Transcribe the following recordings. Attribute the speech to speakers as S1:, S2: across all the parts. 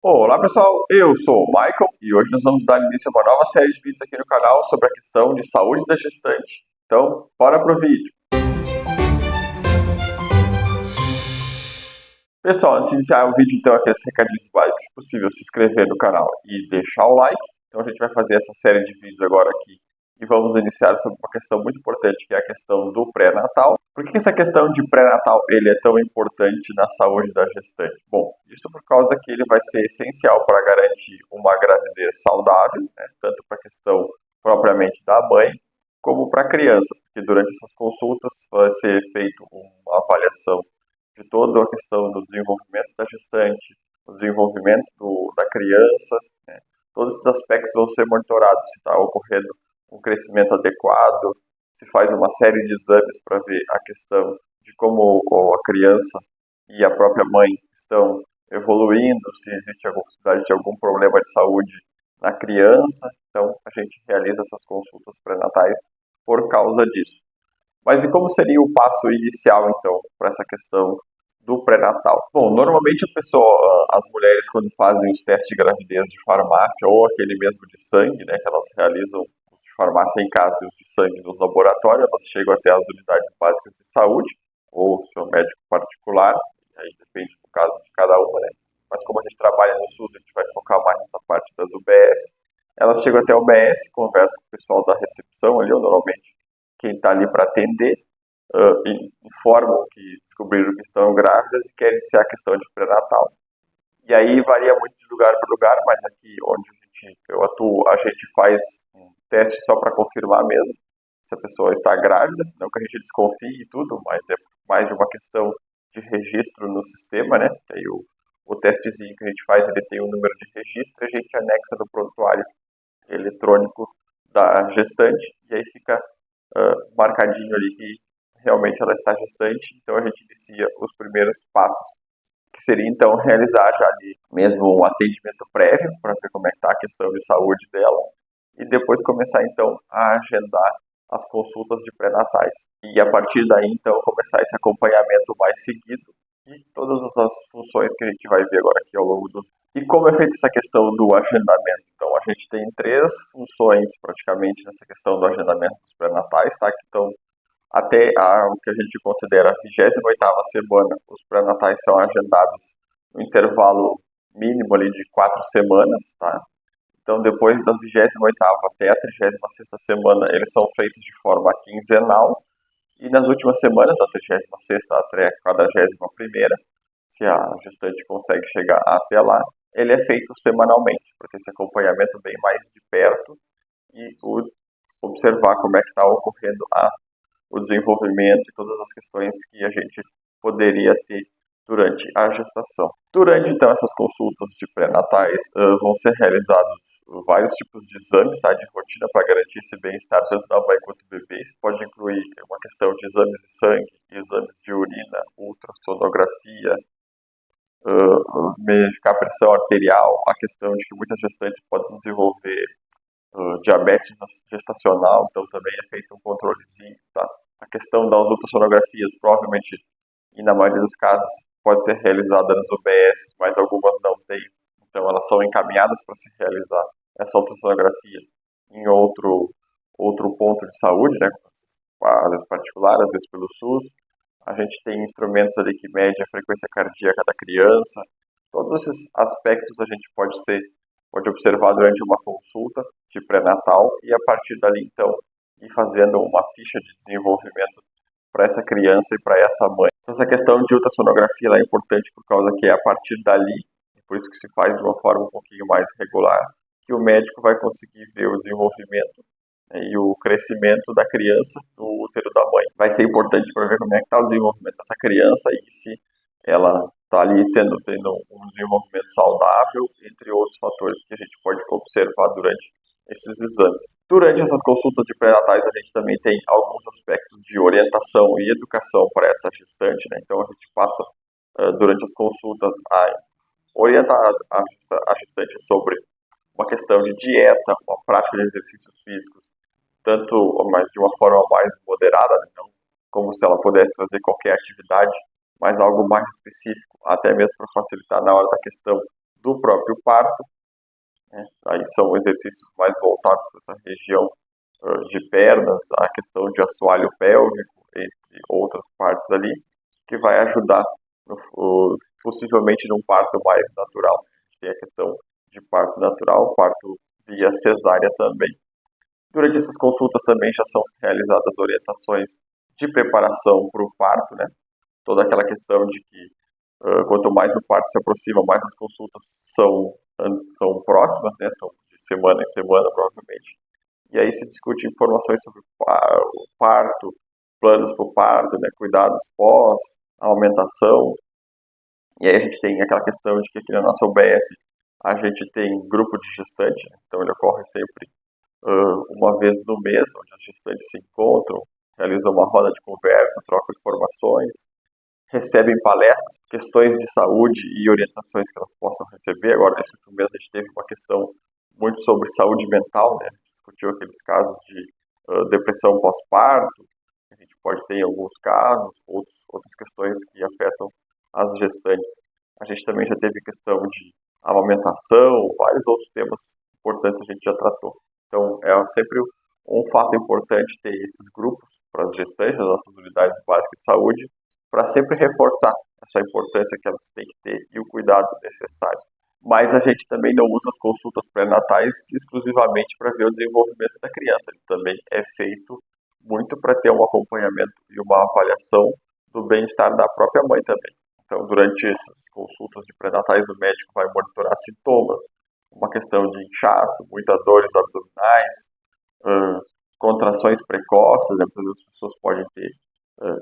S1: Olá pessoal, eu sou o Michael e hoje nós vamos dar início a uma nova série de vídeos aqui no canal sobre a questão de saúde da gestante. Então, bora pro vídeo! Pessoal, antes de iniciar o vídeo, então, aqueles recadinhos básicos, se possível, se inscrever no canal e deixar o like. Então a gente vai fazer essa série de vídeos agora aqui e vamos iniciar sobre uma questão muito importante, que é a questão do pré-natal. Por que essa questão de pré-natal ele é tão importante na saúde da gestante? Bom, isso por causa que ele vai ser essencial para garantir uma gravidez saudável, né, tanto para a questão propriamente da mãe, como para a criança, porque durante essas consultas vai ser feita uma avaliação de toda a questão do desenvolvimento da gestante, o desenvolvimento da criança, né? Todos esses aspectos vão ser monitorados, se está ocorrendo um crescimento adequado, se faz uma série de exames para ver a questão de como a criança e a própria mãe estão evoluindo, se existe alguma possibilidade de algum problema de saúde na criança. Então, a gente realiza essas consultas pré-natais por causa disso. Mas e como seria o passo inicial, então, para essa questão do pré-natal? Bom, normalmente as mulheres, quando fazem os testes de gravidez de farmácia, ou aquele mesmo de sangue, né, que elas realizam os de farmácia em casa e os de sangue no laboratório, elas chegam até as unidades básicas de saúde, ou seu médico particular, aí depende do caso de cada uma, né? Mas como a gente trabalha no SUS, a gente vai focar mais nessa parte das UBS. Elas chegam até a UBS, conversam com o pessoal da recepção ali, ou normalmente quem está ali para atender, informam que descobriram que estão grávidas e querem iniciar a questão de pré-natal. E aí varia muito de lugar para lugar, mas aqui onde eu atuo, a gente faz um teste só para confirmar mesmo se a pessoa está grávida, não que a gente desconfie e tudo, mas é mais de uma questão de registro no sistema, né? Que aí o testezinho que a gente faz, ele tem um número de registro e a gente anexa no prontuário eletrônico da gestante e aí fica marcadinho ali que realmente ela está gestante, então a gente inicia os primeiros passos, que seria então realizar já ali mesmo um atendimento prévio para ver como é que está a questão de saúde dela e depois começar então a agendar as consultas de pré-natais e a partir daí então começar esse acompanhamento mais seguido e todas as funções que a gente vai ver agora aqui ao longo do vídeo. E como é feita essa questão do agendamento? Então, a gente tem três funções praticamente nessa questão do agendamento dos pré-natais, tá? Então, até o que a gente considera a 28ª semana, os pré-natais são agendados no intervalo mínimo ali de 4 semanas, tá? Então, depois da 28ª até a 36ª semana, eles são feitos de forma quinzenal, e nas últimas semanas, da 36ª até a 41ª, se a gestante consegue chegar até lá, ele é feito semanalmente, para ter esse acompanhamento bem mais de perto e observar como é que está ocorrendo o desenvolvimento e todas as questões que a gente poderia ter durante a gestação. Durante, então, essas consultas de pré-natais, vão ser realizados vários tipos de exames, tá, de rotina para garantir esse bem-estar tanto da mãe quanto do bebê. Isso pode incluir uma questão de exames de sangue, exames de urina, ultrassonografia, medicar a pressão arterial, a questão de que muitas gestantes podem desenvolver diabetes gestacional, então também é feito um controlezinho, tá? A questão das ultrassonografias, provavelmente, e na maioria dos casos, pode ser realizada nas UBS, mas algumas não têm, então elas são encaminhadas para se realizar essa ultrassonografia em outro ponto de saúde, né? Às vezes particular, às vezes pelo SUS. A gente tem instrumentos ali que medem a frequência cardíaca da criança. Todos esses aspectos a gente pode observar durante uma consulta de pré-natal e a partir dali, então, ir fazendo uma ficha de desenvolvimento para essa criança e para essa mãe. Então, essa questão de ultrassonografia ela é importante por causa que é a partir dali, por isso que se faz de uma forma um pouquinho mais regular, que o médico vai conseguir ver o desenvolvimento e o crescimento da criança no útero da mãe. Vai ser importante para ver como é que está o desenvolvimento dessa criança e se ela está ali tendo um desenvolvimento saudável, entre outros fatores que a gente pode observar durante esses exames. Durante essas consultas de pré-natais, a gente também tem alguns aspectos de orientação e educação para essa gestante, né? Então, a gente passa, durante as consultas, a orientar a gestante sobre uma questão de dieta, uma prática de exercícios físicos, tanto, mas de uma forma mais moderada, né? Não como se ela pudesse fazer qualquer atividade, mas algo mais específico, até mesmo para facilitar na hora da questão do próprio parto, né? Aí são exercícios mais voltados para essa região de pernas, a questão de assoalho pélvico, entre outras partes ali, que vai ajudar possivelmente num parto mais natural. Tem a questão de parto natural, parto via cesárea também. Durante essas consultas também já são realizadas orientações de preparação para o parto, né? Toda aquela questão de que quanto mais o parto se aproxima, mais as consultas são próximas, né? São de semana em semana, provavelmente. E aí se discute informações sobre o parto, planos para o parto, né? Cuidados pós, amamentação. E aí a gente tem aquela questão de que aqui na nossa UBS a gente tem grupo de gestante, né? Então ele ocorre sempre uma vez no mês, onde as gestantes se encontram, realizam uma roda de conversa, trocam informações, recebem palestras, questões de saúde e orientações que elas possam receber. Agora, nesse último mês, a gente teve uma questão muito sobre saúde mental, né? A gente discutiu aqueles casos de depressão pós-parto, que a gente pode ter em alguns casos, outras questões que afetam as gestantes. A gente também já teve questão de amamentação, vários outros temas importantes a gente já tratou. Então, é sempre um fato importante ter esses grupos para as gestantes, as nossas unidades básicas de saúde, para sempre reforçar essa importância que elas têm que ter e o cuidado necessário. Mas a gente também não usa as consultas pré-natais exclusivamente para ver o desenvolvimento da criança. Ele também é feito muito para ter um acompanhamento e uma avaliação do bem-estar da própria mãe também. Então, durante essas consultas de pré-natais, o médico vai monitorar sintomas, uma questão de inchaço, muitas dores abdominais, contrações precoces, né? Muitas vezes as pessoas podem ter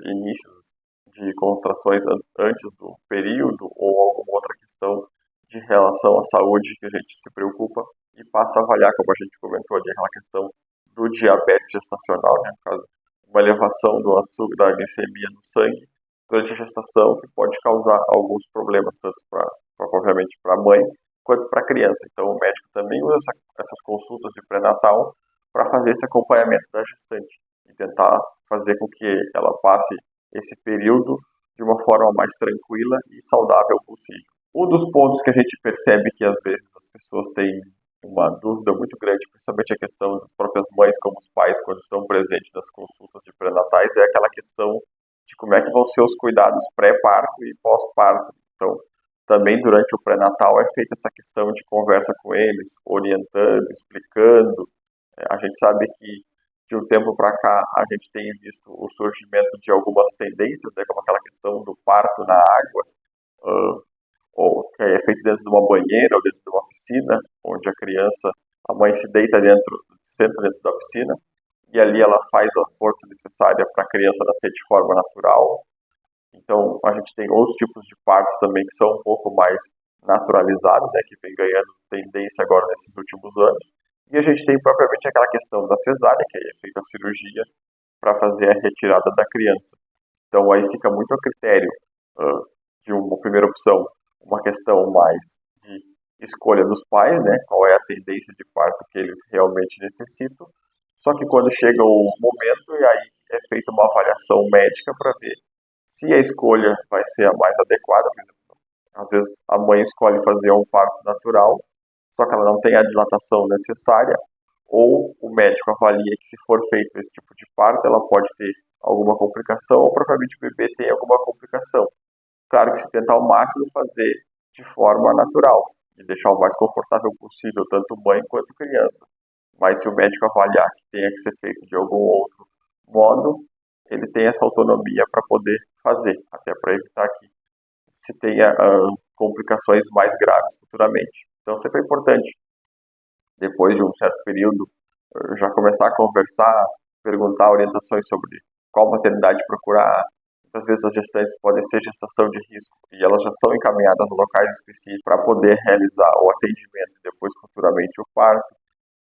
S1: inícios de contrações antes do período ou alguma outra questão de relação à saúde que a gente se preocupa e passa a avaliar, como a gente comentou ali, aquela questão do diabetes gestacional, né? No caso, uma elevação do açúcar, da glicemia no sangue durante a gestação, que pode causar alguns problemas, tanto provavelmente para a mãe, quanto para a criança. Então, o médico também usa essas consultas de pré-natal para fazer esse acompanhamento da gestante e tentar fazer com que ela passe esse período de uma forma mais tranquila e saudável possível. Um dos pontos que a gente percebe que às vezes as pessoas têm uma dúvida muito grande, principalmente a questão das próprias mães como os pais quando estão presentes nas consultas de pré-natais, é aquela questão de como é que vão ser os cuidados pré-parto e pós-parto. Então, também durante o pré-natal é feita essa questão de conversa com eles, orientando, explicando. A gente sabe que de um tempo para cá a gente tem visto o surgimento de algumas tendências, né, como aquela questão do parto na água, ou que é feito dentro de uma banheira ou dentro de uma piscina, onde a mãe se deita senta dentro da piscina, e ali ela faz a força necessária para a criança nascer de forma natural. Então, a gente tem outros tipos de partos também que são um pouco mais naturalizados, né, que vem ganhando tendência agora nesses últimos anos. E a gente tem propriamente aquela questão da cesárea, que aí é feita a cirurgia para fazer a retirada da criança. Então, aí fica muito a critério de uma primeira opção, uma questão mais de escolha dos pais, né, qual é a tendência de parto que eles realmente necessitam. Só que quando chega o momento, e aí é feita uma avaliação médica para ver se a escolha vai ser a mais adequada. Por exemplo, às vezes a mãe escolhe fazer um parto natural, só que ela não tem a dilatação necessária, ou o médico avalia que se for feito esse tipo de parto, ela pode ter alguma complicação, ou propriamente o bebê tem alguma complicação. Claro que se tentar ao máximo fazer de forma natural, e deixar o mais confortável possível, tanto mãe quanto criança. Mas se o médico avaliar que tenha que ser feito de algum outro modo, ele tem essa autonomia para poder fazer, até para evitar que se tenha complicações mais graves futuramente. Então sempre é importante, depois de um certo período, já começar a conversar, perguntar orientações sobre qual maternidade procurar. Muitas vezes as gestantes podem ser gestação de risco e elas já são encaminhadas a locais específicos para poder realizar o atendimento e depois futuramente o parto.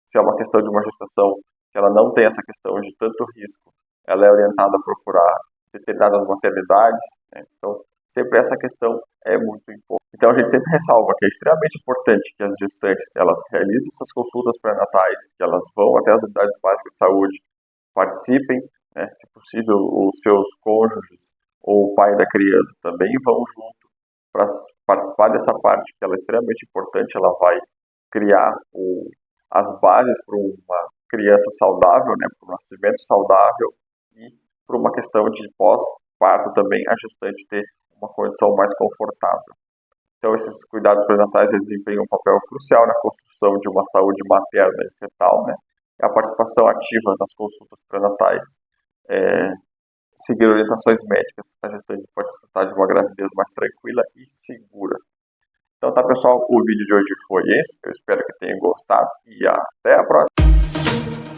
S1: Se é uma questão de uma gestação que ela não tem essa questão de tanto risco, ela é orientada a procurar determinadas maternidades, né? Então, sempre essa questão é muito importante. Então, a gente sempre ressalva que é extremamente importante que as gestantes elas realizem essas consultas pré-natais, que elas vão até as unidades básicas de saúde, participem, né? Se possível, os seus cônjuges ou o pai da criança também vão junto para participar dessa parte, que ela é extremamente importante, ela vai criar as bases para uma criança saudável, né, para um nascimento saudável e para uma questão de pós-parto também, a gestante ter uma condição mais confortável. Então, esses cuidados pré-natais desempenham um papel crucial na construção de uma saúde materna e fetal, né? A participação ativa nas consultas pré-natais, seguir orientações médicas, a gestante pode desfrutar de uma gravidez mais tranquila e segura. Então tá, pessoal, o vídeo de hoje foi esse. Eu espero que tenham gostado e até a próxima.